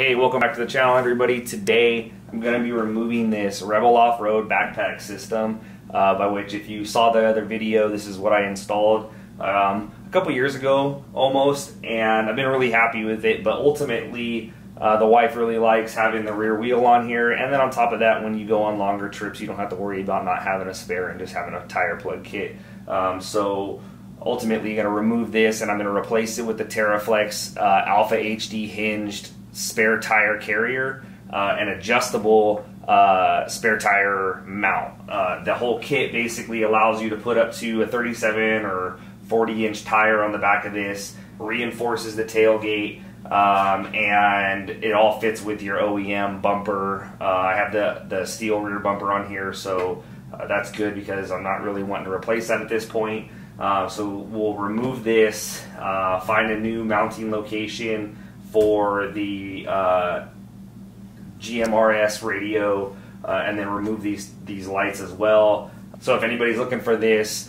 Hey, welcome back to the channel, everybody. Today I'm going to be removing this Rebel off-road backpack system, by which, if you saw the other video, this is what I installed a couple years ago almost, and I've been really happy with it. But ultimately the wife really likes having the rear wheel on here, and then on top of that, when you go on longer trips, you don't have to worry about not having a spare and just having a tire plug kit. So ultimately, you're going to remove this, and I'm going to replace it with the Teraflex Alpha HD hinged spare tire carrier, an adjustable spare tire mount. The whole kit basically allows you to put up to a 37 or 40-inch tire on the back of this, reinforces the tailgate, and it all fits with your OEM bumper. I have the steel rear bumper on here, so that's good because I'm not really wanting to replace that at this point. So we'll remove this, find a new mounting location for the GMRS radio, and then remove these lights as well. So if anybody's looking for this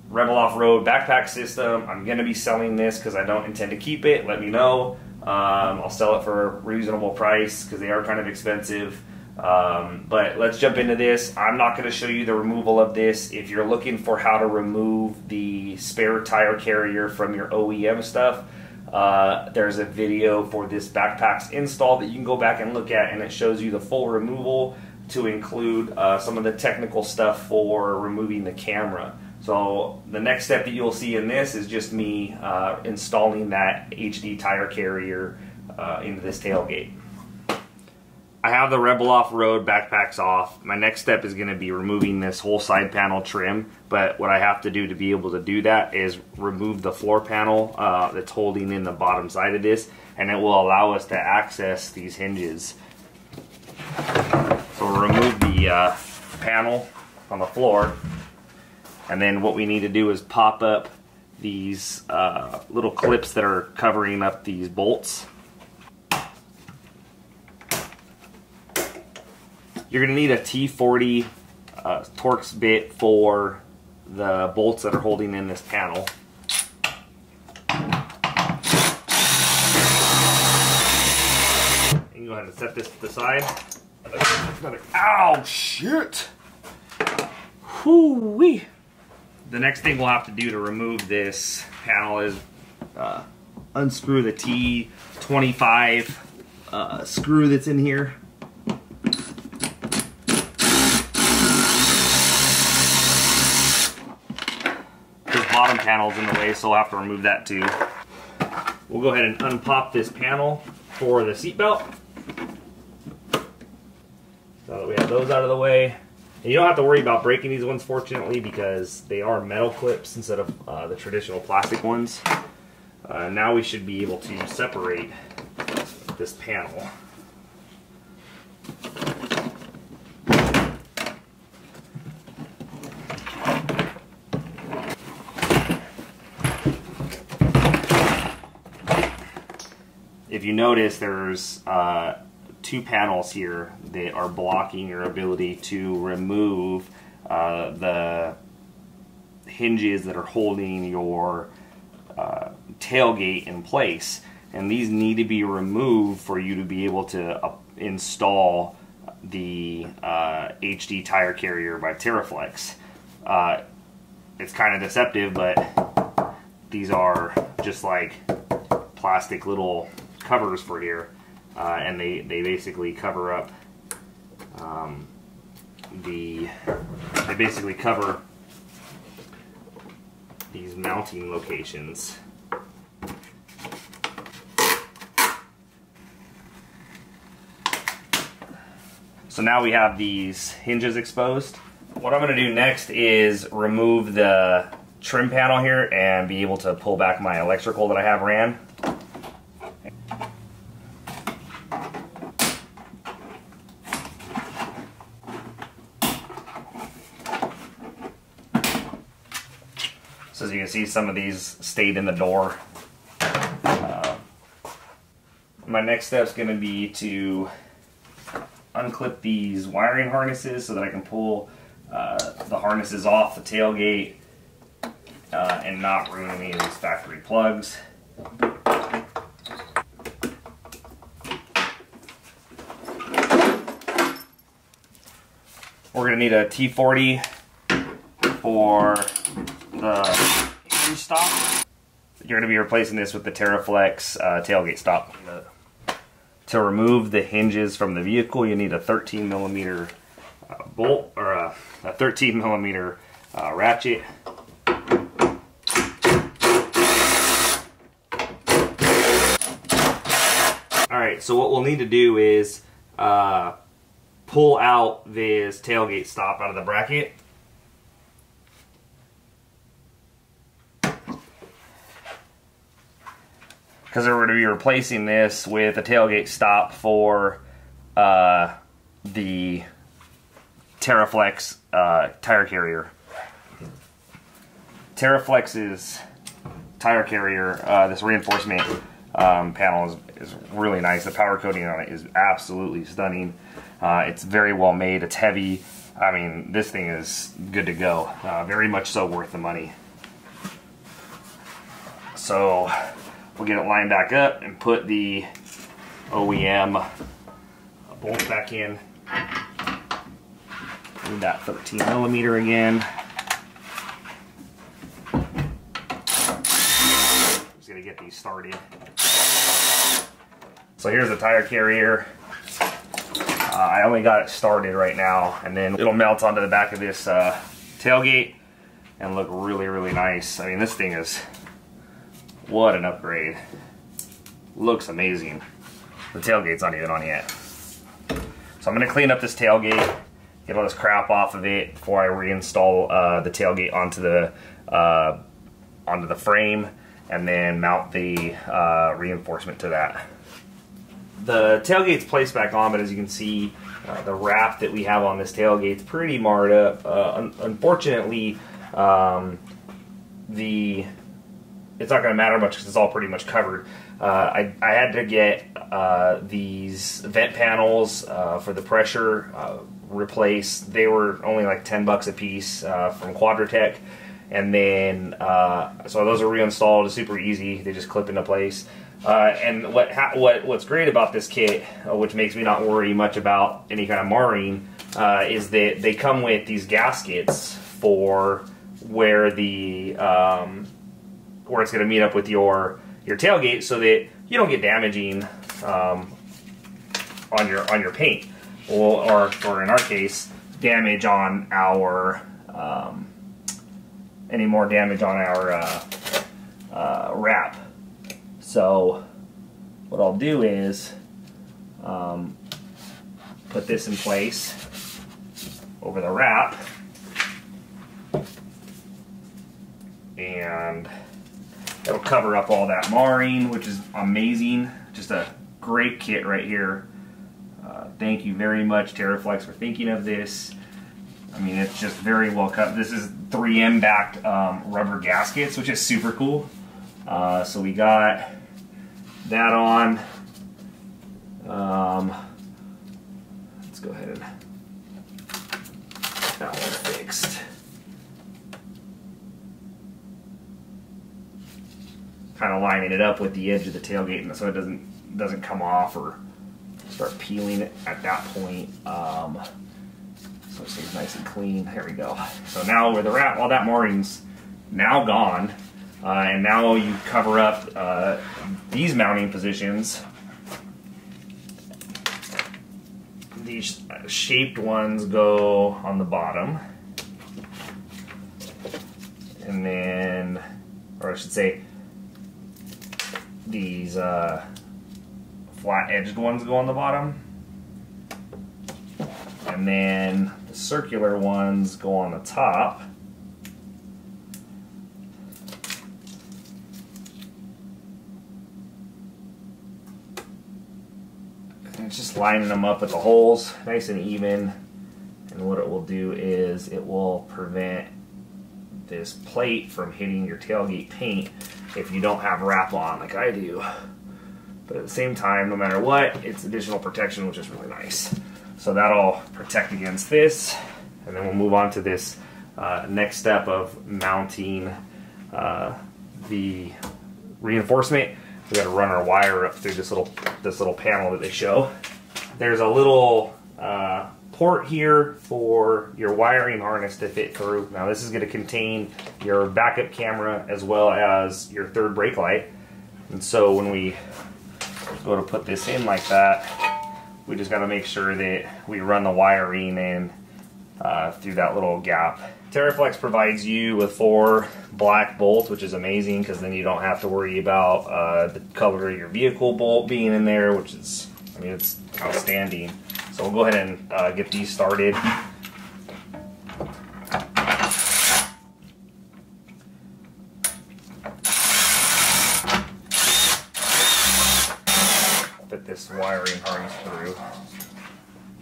Rebel off-road backpack system, I'm going to be selling this because I don't intend to keep it. Let me know. I'll sell it for a reasonable price because they are kind of expensive. But let's jump into this. I'm not going to show you the removal of this. If you're looking for how to remove the spare tire carrier from your OEM stuff, there's a video for this backpack's install that you can go back and look at, and it shows you the full removal to include some of the technical stuff for removing the camera. So the next step that you'll see in this is just me installing that HD tire carrier into this tailgate. I have the Rebel off-road backpacks off. My next step is going to be removing this whole side panel trim, but what I have to do to be able to do that is remove the floor panel that's holding in the bottom side of this, and it will allow us to access these hinges. So we'll remove the panel on the floor, and then what we need to do is pop up these little clips that are covering up these bolts. You're going to need a T40 Torx bit for the bolts that are holding in this panel. You can go ahead and set this to the side. Ow, shit! Whoo-wee! The next thing we'll have to do to remove this panel is unscrew the T25 screw that's in here. Bottom panel's in the way, so we'll have to remove that too. We'll go ahead and unpop this panel for the seat belt, so that we have those out of the way. And you don't have to worry about breaking these ones, fortunately, because they are metal clips instead of the traditional plastic ones. Now we should be able to separate this panel. If you notice, there's two panels here that are blocking your ability to remove the hinges that are holding your tailgate in place. And these need to be removed for you to be able to install the HD tire carrier by Teraflex. It's kind of deceptive, but these are just like plastic little covers for here, and they basically cover up they basically cover these mounting locations. So now we have these hinges exposed. What I'm going to do next is remove the trim panel here and be able to pull back my electrical that I have ran. So as you can see, some of these stayed in the door. My next step is going to be to unclip these wiring harnesses so that I can pull the harnesses off the tailgate and not ruin any of these factory plugs. We're going to need a T40 for the hinge stop. You're going to be replacing this with the Teraflex tailgate stop. To remove the hinges from the vehicle, you need a 13 millimeter bolt, or a 13 millimeter ratchet. Alright, so what we'll need to do is pull out this tailgate stop out of the bracket. Because we're going to be replacing this with a tailgate stop for the Teraflex tire carrier. Teraflex's tire carrier, this reinforcement panel is really nice. The powder coating on it is absolutely stunning. It's very well made. It's heavy. I mean, this thing is good to go. Very much so worth the money. So we'll get it lined back up and put the OEM bolt back in. Need that 13 millimeter again. Just gonna get these started. So here's the tire carrier. I only got it started right now, and then it'll melt onto the back of this tailgate and look really, really nice. I mean, this thing is, what an upgrade. Looks amazing. The tailgate's not even on yet. So I'm gonna clean up this tailgate, get all this crap off of it before I reinstall the tailgate onto the frame, and then mount the reinforcement to that. The tailgate's placed back on, but as you can see, the wrap that we have on this tailgate's pretty marred up. Unfortunately, it's not going to matter much because it's all pretty much covered. I had to get these vent panels for the pressure replaced. They were only like 10 bucks a piece from Quadratech, and then so those are reinstalled. It's super easy. They just clip into place. And what's great about this kit, which makes me not worry much about any kind of marring, is that they come with these gaskets for where the where it's going to meet up with your tailgate, so that you don't get damaging on your paint, or in our case, damage on our any more damage on our wrap. So what I'll do is put this in place over the wrap, and it'll cover up all that marring, which is amazing. Just a great kit right here. Thank you very much, Teraflex, for thinking of this. I mean, it's just very well cut. This is 3M backed rubber gaskets, which is super cool. So we got that on. Let's go ahead and get that one fixed. Kind of lining it up with the edge of the tailgate so it doesn't come off or start peeling it at that point. So it stays nice and clean. There we go. So now where the wrap, all that marring's now gone, and now you cover up these mounting positions. These shaped ones go on the bottom, and then, or I should say, these flat-edged ones go on the bottom, and then the circular ones go on the top. And it's just lining them up with the holes, nice and even. And what it will do is it will prevent this plate from hitting your tailgate paint if you don't have wrap on like I do. But at the same time, no matter what, it's additional protection, which is really nice. So that'll protect against this, and then we'll move on to this next step of mounting the reinforcement. We got to run our wire up through this little panel that they show. There's a little port here for your wiring harness to fit through. Now this is going to contain your backup camera as well as your third brake light. And so when we go to put this in like that, we just got to make sure that we run the wiring in through that little gap. Teraflex provides you with 4 black bolts, which is amazing because then you don't have to worry about the color of your vehicle bolt being in there, which is, I mean, it's outstanding. So we'll go ahead and get these started. Fit this wiring harness through.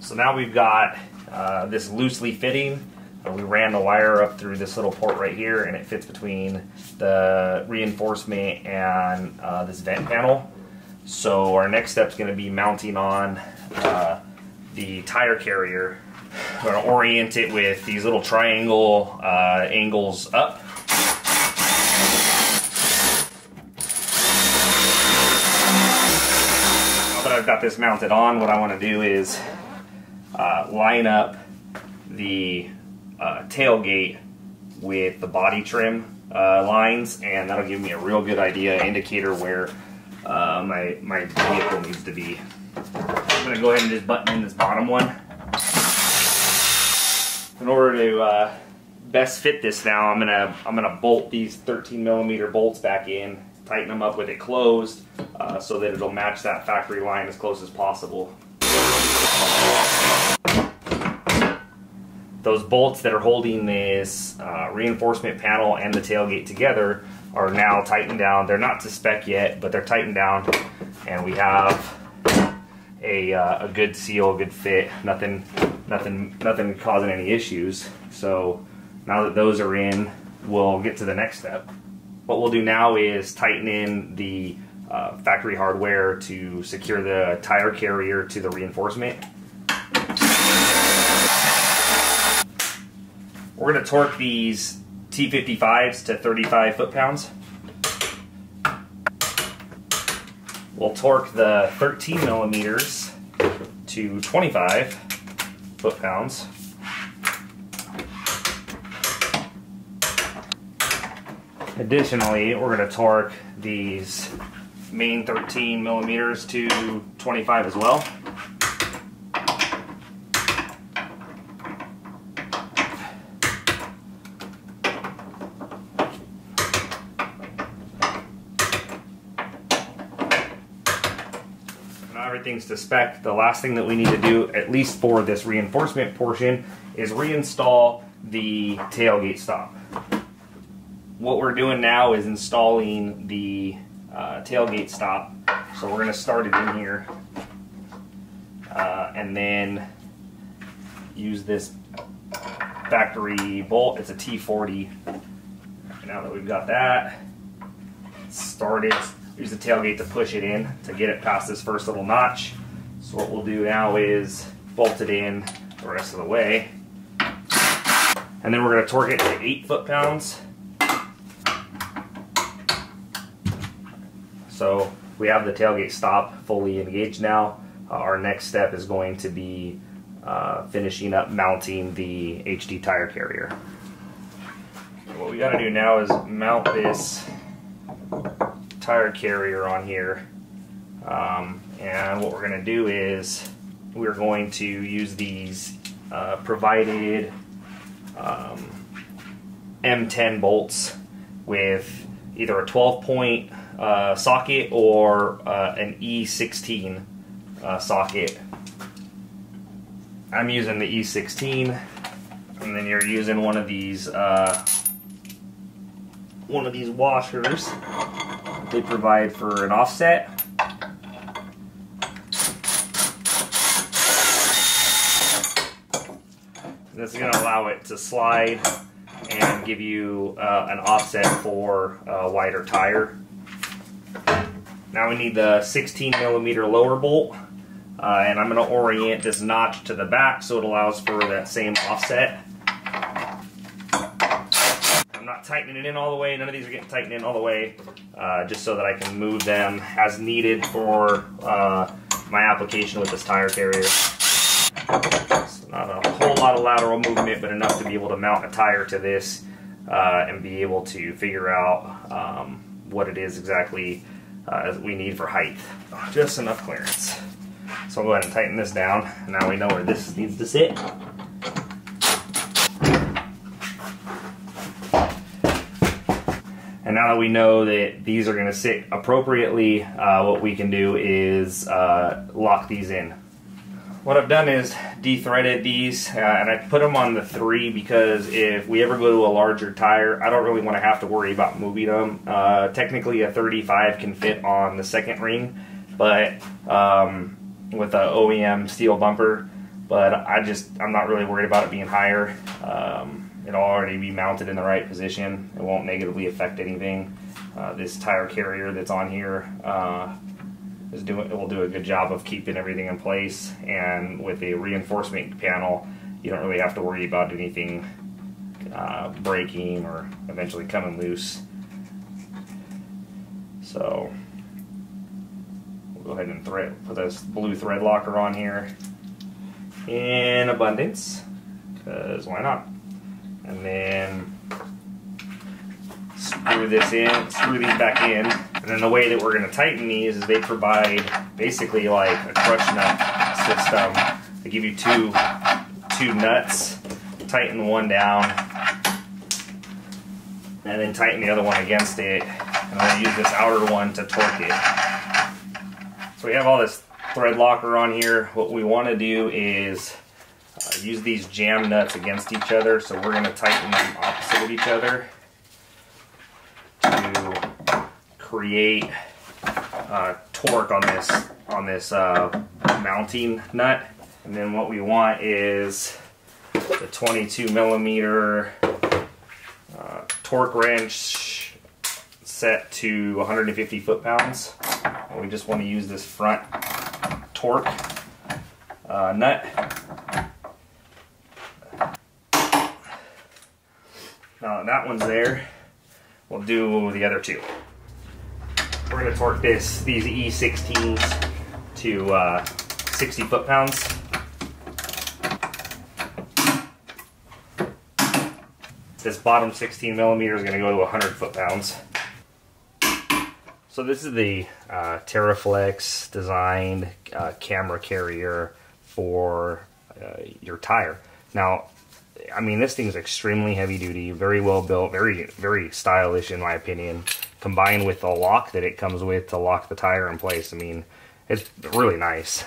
So now we've got this loosely fitting. We ran the wire up through this little port right here, and it fits between the reinforcement and this vent panel. So our next step is going to be mounting on the tire carrier. We're going to orient it with these little triangle angles up. Now that I've got this mounted on, what I want to do is line up the tailgate with the body trim lines, and that'll give me a real good indicator where my vehicle needs to be. I'm going to go ahead and just button in this bottom one. In order to best fit this now, I'm gonna bolt these 13mm bolts back in, tighten them up with it closed, so that it'll match that factory line as close as possible. Those bolts that are holding this reinforcement panel and the tailgate together are now tightened down. They're not to spec yet, but they're tightened down, and we have a good seal, good fit. Nothing causing any issues. So now that those are in, we'll get to the next step. What we'll do now is tighten in the factory hardware to secure the tire carrier to the reinforcement. We're going to torque these T55s to 35 foot-pounds. We'll torque the 13mm to 25 foot-pounds. Additionally, we're going to torque these main 13mm to 25 as well. Everything's to spec. The last thing that we need to do, at least for this reinforcement portion, is reinstall the tailgate stop. What we're doing now is installing the tailgate stop. So we're going to start it in here and then use this factory bolt. It's a T40. Now that we've got that started, use the tailgate to push it in to get it past this first little notch. So what we'll do now is bolt it in the rest of the way. And then we're going to torque it to 8 foot-pounds. So we have the tailgate stop fully engaged now. Our next step is going to be finishing up mounting the HD tire carrier. So what we got to do now is mount this tire carrier on here, and what we're going to do is we're going to use these provided M10 bolts with either a 12-point socket or an E16 socket. I'm using the E16, and then you're using one of these washers they provide for an offset. This is going to allow it to slide and give you an offset for a wider tire. Now we need the 16mm lower bolt, and I'm going to orient this notch to the back so it allows for that same offset. I'm not tightening it in all the way. None of these are getting tightened in all the way, just so that I can move them as needed for my application with this tire carrier. So not a whole lot of lateral movement, but enough to be able to mount a tire to this and be able to figure out what it is exactly we need for height. Just enough clearance. So I'll go ahead and tighten this down. Now we know where this needs to sit. And now that we know that these are going to sit appropriately, what we can do is lock these in. What I've done is de-threaded these, and I put them on the 3 because if we ever go to a larger tire, I don't really want to have to worry about moving them. Technically a 35 can fit on the second ring, but with a OEM steel bumper, but I'm not really worried about it being higher. It'll already be mounted in the right position. It won't negatively affect anything. This tire carrier that's on here it will do a good job of keeping everything in place, and with a reinforcement panel you don't really have to worry about anything breaking or eventually coming loose. So we'll go ahead and put this blue thread locker on here in abundance, because why not? And then screw these back in. And then the way that we're going to tighten these is they provide basically like a crush nut system. They give you two nuts, tighten one down, and then tighten the other one against it. And I'm going to use this outer one to torque it. So we have all this thread locker on here. What we want to do is use these jam nuts against each other. So we're going to tighten them opposite of each other to create torque on this mounting nut. And then what we want is the 22 millimeter torque wrench set to 150 foot-pounds. And we just want to use this front torque nut. Now that one's there, we'll do the other two. We're going to torque these E16s to 60 foot-pounds. This bottom 16 millimeter is going to go to 100 foot-pounds. So this is the Teraflex designed camera carrier for your tire. Now, I mean, this thing is extremely heavy duty, very well built, very stylish in my opinion, combined with the lock that it comes with to lock the tire in place. I mean, it's really nice.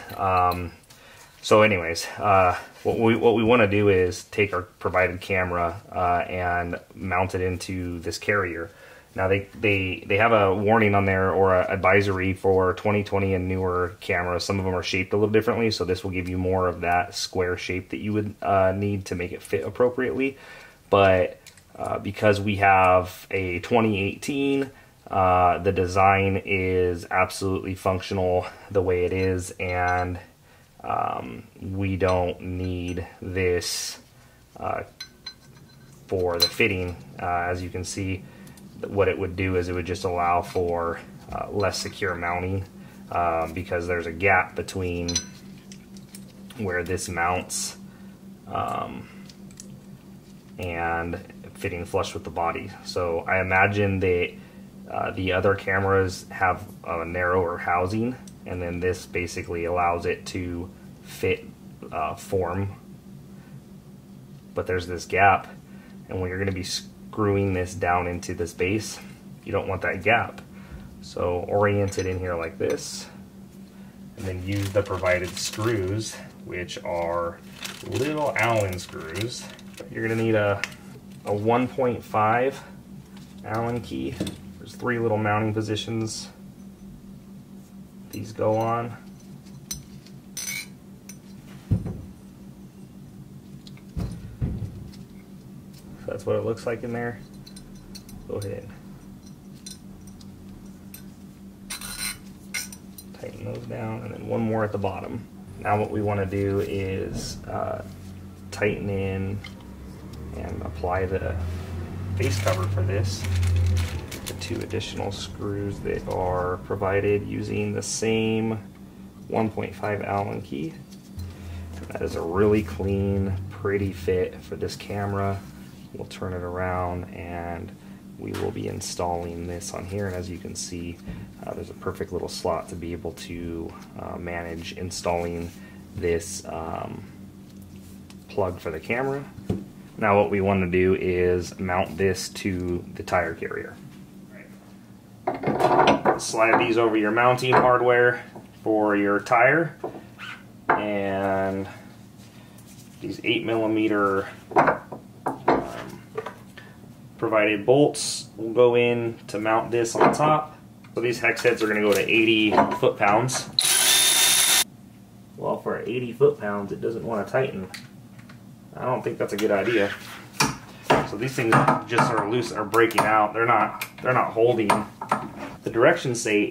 So anyways, what we want to do is take our provided camera and mount it into this carrier. Now they have a warning on there, or an advisory for 2020 and newer cameras. Some of them are shaped a little differently, so this will give you more of that square shape that you would need to make it fit appropriately. But because we have a 2018, the design is absolutely functional the way it is, and we don't need this for the fitting. As you can see, what it would do is it would just allow for less secure mounting, because there's a gap between where this mounts and fitting flush with the body. So I imagine that the other cameras have a narrower housing, and then this basically allows it to fit form, but there's this gap, and when you're going to be screwing this down into this base, you don't want that gap. So orient it in here like this, and then use the provided screws, which are little Allen screws. You're going to need a 1.5 Allen key. There's 3 little mounting positions these go on. So that's what it looks like in there. Go ahead, tighten those down, and then one more at the bottom. Now what we want to do is tighten in and apply the face cover for this. The 2 additional screws that are provided using the same 1.5 Allen key. That is a really clean, pretty fit for this camera. We'll turn it around and we will be installing this on here, and as you can see, there's a perfect little slot to be able to manage installing this plug for the camera. Now what we want to do is mount this to the tire carrier. Slide these over your mounting hardware for your tire, and these 8mm provided bolts will go in to mount this on top. So these hex heads are going to go to 80 foot-pounds. Well, for 80 foot-pounds, it doesn't want to tighten. I don't think that's a good idea. So these things just are loose, are breaking out. They're not holding. The directions say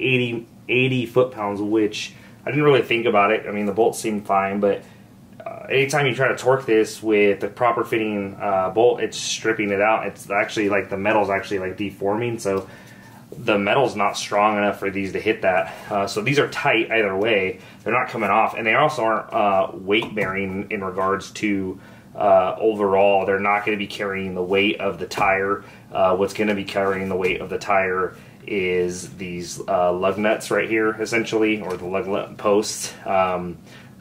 80 foot-pounds, which I didn't really think about it. I mean, the bolts seem fine, but anytime you try to torque this with the proper fitting bolt, it's stripping it out. It's actually like the metal's actually like deforming, so the metal's not strong enough for these to hit that. So these are tight either way. They're not coming off, and they also aren't weight bearing in regards to overall. They're not going to be carrying the weight of the tire. What's going to be carrying the weight of the tire is these lug nuts right here, essentially, or the lug nut posts.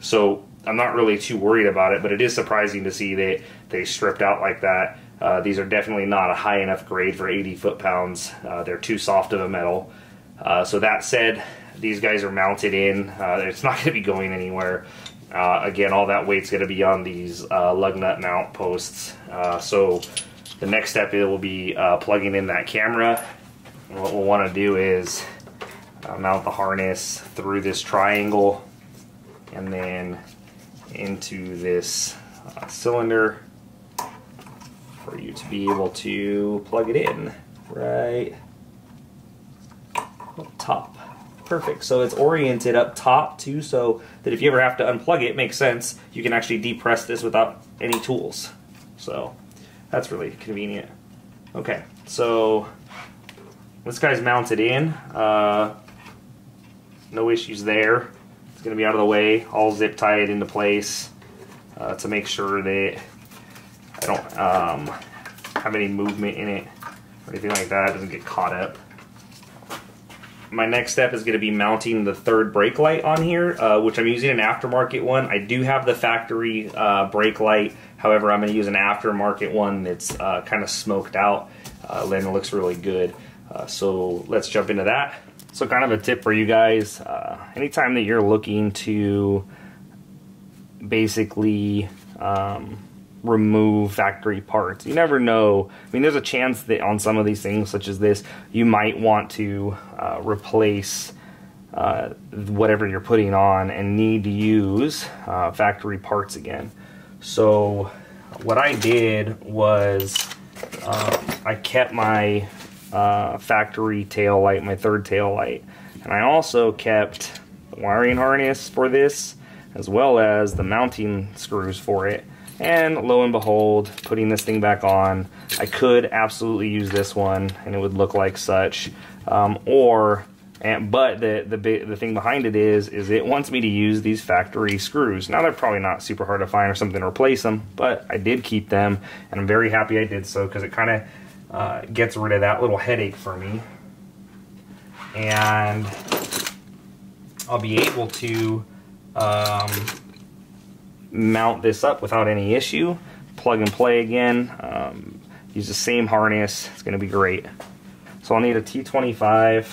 So I'm not really too worried about it, but it is surprising to see that they stripped out like that. These are definitely not a high enough grade for 80 foot-pounds. They're too soft of a metal. So that said, these guys are mounted in. It's not going to be going anywhere. Again, all that weight's going to be on these lug nut mount posts. So the next step will be plugging in that camera. And what we'll want to do is mount the harness through this triangle and then into this cylinder for you to be able to plug it in right up top. Perfect. So it's oriented up top too, so that if you ever have to unplug it, it makes sense. You can actually depress this without any tools. So that's really convenient. Okay, so this guy's mounted in. No issues there. It's going to be out of the way, all zip tied into place to make sure that I don't have any movement in it or anything like that. It doesn't get caught up. My next step is going to be mounting the third brake light on here, which I'm using an aftermarket one. I do have the factory brake light. However, I'm going to use an aftermarket one that's kind of smoked out. Then it looks really good. So let's jump into that. So kind of a tip for you guys, anytime that you're looking to basically remove factory parts, you never know. I mean, there's a chance that on some of these things, such as this, you might want to replace whatever you're putting on and need to use factory parts again. So what I did was I kept my factory tail light, my third tail light, and I also kept the wiring harness for this as well as the mounting screws for it. And lo and behold, putting this thing back on, I could absolutely use this one and it would look like such. But the thing behind it is it wants me to use these factory screws. Now they're probably not super hard to find or something to replace them, but I did keep them, and I'm very happy I did so because it kind of gets rid of that little headache for me. And I'll be able to mount this up without any issue. Plug and play again. Use the same harness. It's going to be great. So I'll need a T25,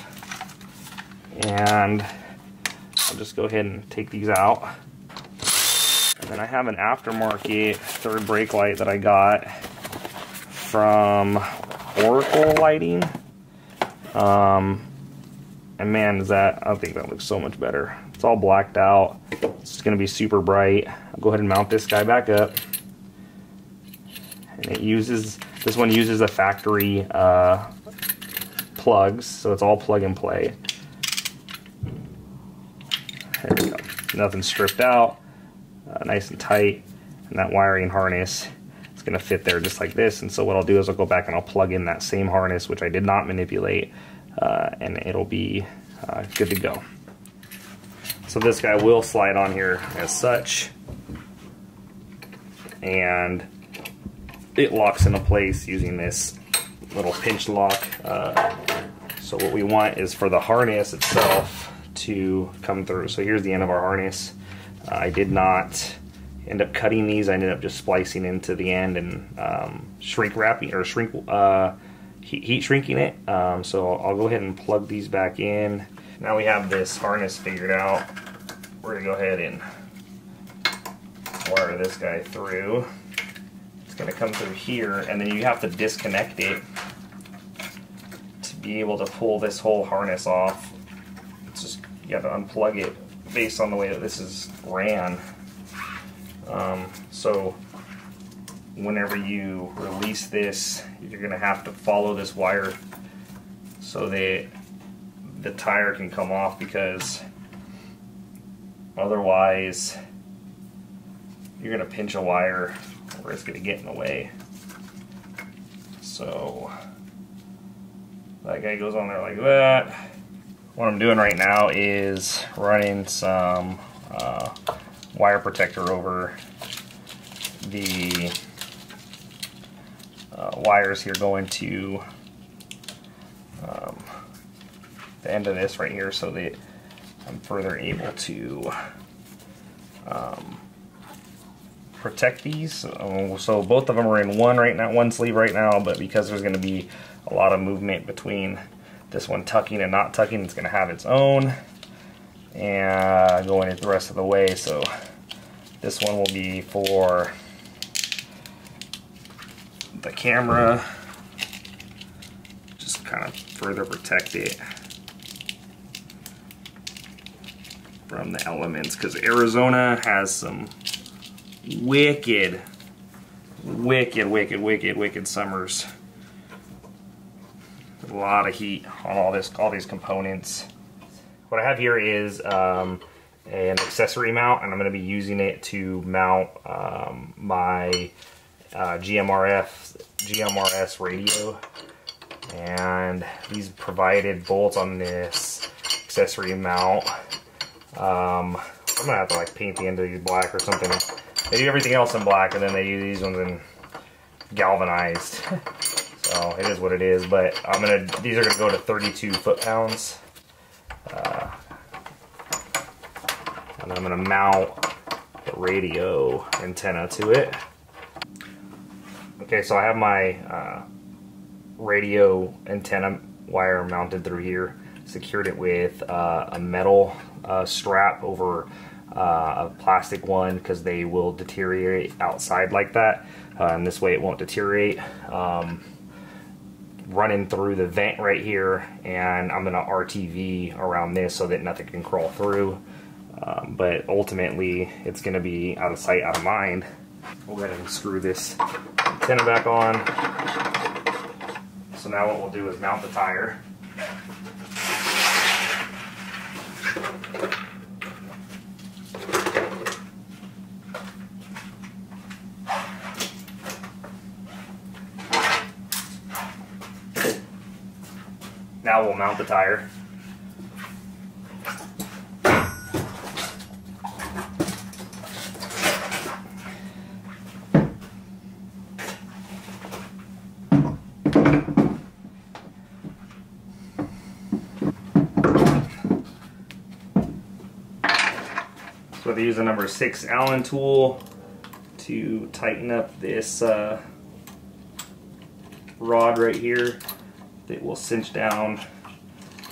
and I'll just go ahead and take these out. And then I have an aftermarket third brake light that I got from Oracle Lighting. And man, I think that looks so much better. It's all blacked out. It's going to be super bright. I'll go ahead and mount this guy back up. And this one uses the factory plugs, so it's all plug and play. There we go. Nothing stripped out. Nice and tight. And that wiring harness is going to fit there just like this. And so what I'll do is I'll go back and I'll plug in that same harness, which I did not manipulate, and it'll be good to go. So this guy will slide on here as such. and it locks into place using this little pinch lock. So what we want is for the harness itself to come through. So here's the end of our harness. I did not end up cutting these. I ended up just splicing into the end and shrink wrapping or heat shrinking it. So I'll go ahead and plug these back in. Now we have this harness figured out. We're gonna go ahead and wire this guy through. It's gonna come through here, and then you have to disconnect it to be able to pull this whole harness off. It's just, you have to unplug it based on the way that this is ran. So whenever you release this, you're gonna have to follow this wire so that the tire can come off, because otherwise you're gonna pinch a wire or it's gonna get in the way. So that guy goes on there like that. What I'm doing right now is running some wire protector over the wires here going to the end of this right here, so that I'm further able to protect these. So both of them are in one sleeve right now, but because there's going to be a lot of movement between this one tucking and not tucking, it's going to have its own and going the rest of the way. So this one will be for the camera, just kind of further protect it from the elements, because Arizona has some wicked summers. A lot of heat on all these components. What I have here is an accessory mount, and I'm going to be using it to mount my GMRS radio, and these provided bolts on this accessory mount. I'm gonna have to like paint the end of these black or something. They do everything else in black, and then they use these ones in galvanized. So it is what it is. But these are gonna go to 32 foot-pounds, and I'm gonna mount the radio antenna to it. Okay, so I have my radio antenna wire mounted through here. Secured it with a metal strap over a plastic one, because they will deteriorate outside like that, and this way it won't deteriorate. Running through the vent right here, and I'm going to RTV around this so that nothing can crawl through, but ultimately it's going to be out of sight, out of mind. We'll go ahead and screw this antenna back on. So now what we'll do is mount the tire. Now we'll mount the tire. So they use a number 6 Allen tool to tighten up this rod right here that will cinch down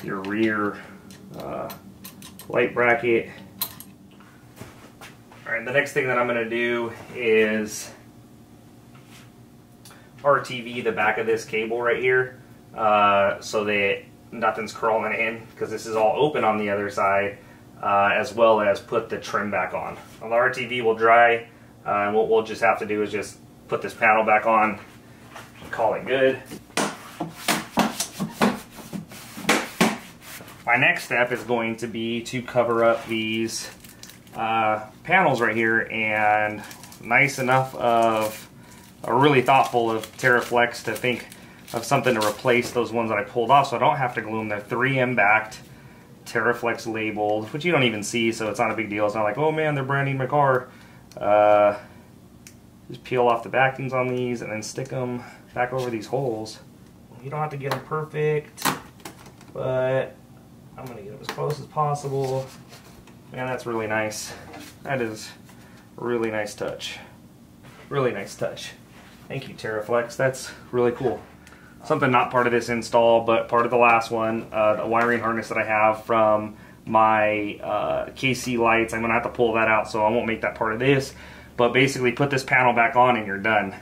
your rear light bracket. Alright, the next thing that I'm going to do is RTV the back of this cable right here, so that nothing's crawling in, because this is all open on the other side, as well as put the trim back on. Well, the RTV will dry, and what we'll just have to do is just put this panel back on and call it good. My next step is going to be to cover up these panels right here, and nice enough of, really thoughtful of Teraflex to think of something to replace those ones that I pulled off, so I don't have to glue them. They're 3M backed, Teraflex labeled, which you don't even see, so it's not a big deal. It's not like, oh man, they're branding my car. Just peel off the backings on these and then stick them back over these holes. You don't have to get them perfect, but I'm going to get them as close as possible. Man, that's really nice. That is a really nice touch. Really nice touch. Thank you, Teraflex. That's really cool. Something not part of this install, but part of the last one, the wiring harness that I have from my KC lights. I'm going to have to pull that out, so I won't make that part of this. But basically, put this panel back on and you're done.